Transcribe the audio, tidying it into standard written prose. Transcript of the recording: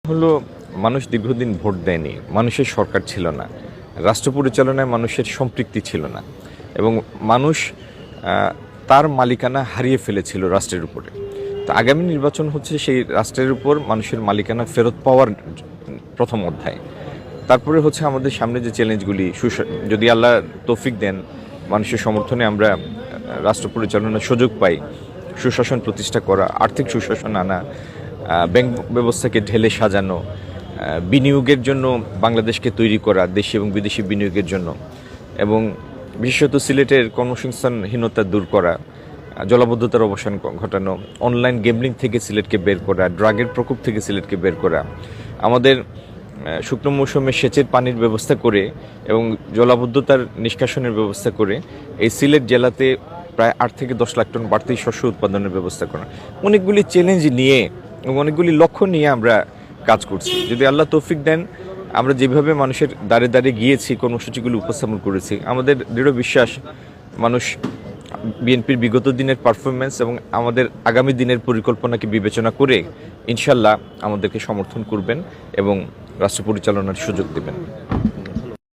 হলো মানুষ দীর্ঘদিন ভোট দেয়নি, মানুষের সরকার ছিল না, রাষ্ট্র পরিচালনায় মানুষের সম্পৃক্তি ছিল না এবং মানুষ তার মালিকানা হারিয়ে ফেলেছিল রাষ্ট্রের উপরে। তো আগামী নির্বাচন হচ্ছে সেই রাষ্ট্রের উপর মানুষের মালিকানা ফেরত পাওয়ার প্রথম অধ্যায়। তারপরে হচ্ছে আমাদের সামনে যে চ্যালেঞ্জগুলি, যদি আল্লাহ তৌফিক দেন, মানুষের সমর্থনে আমরা রাষ্ট্র পরিচালনার সুযোগ পাই, সুশাসন প্রতিষ্ঠা করা, আর্থিক সুশাসন আনা, ব্যাংক ব্যবস্থাকে ঢেলে সাজানো, বিনিয়োগের জন্য বাংলাদেশকে তৈরি করা, দেশি এবং বিদেশি বিনিয়োগের জন্য, এবং বিশেষত সিলেটের কর্মসংস্থানহীনতা দূর করা, জলাবদ্ধতার অবসান ঘটানো, অনলাইন গেমলিং থেকে সিলেটকে বের করা, ড্রাগের প্রকোপ থেকে সিলেটকে বের করা, আমাদের শুকনো মৌসুমে সেচের পানির ব্যবস্থা করে এবং জলাবদ্ধতার নিষ্কাশনের ব্যবস্থা করে এই সিলেট জেলাতে প্রায় 8 থেকে 10 লাখ টন বাড়তি শস্য উৎপাদনের ব্যবস্থা করা। অনেকগুলি চ্যালেঞ্জ নিয়ে এবং অনেকগুলি লক্ষ্য নিয়ে আমরা কাজ করছি। যদি আল্লাহ তৌফিক দেন, আমরা যেভাবে মানুষের দ্বারে দ্বারে গিয়েছি, কর্মসূচিগুলো উপস্থাপন করেছি, আমাদের দৃঢ় বিশ্বাস মানুষ বিএনপির বিগত দিনের পারফরমেন্স এবং আমাদের আগামী দিনের পরিকল্পনাকে বিবেচনা করে ইনশাল্লাহ আমাদেরকে সমর্থন করবেন এবং রাষ্ট্র পরিচালনার সুযোগ দেবেন।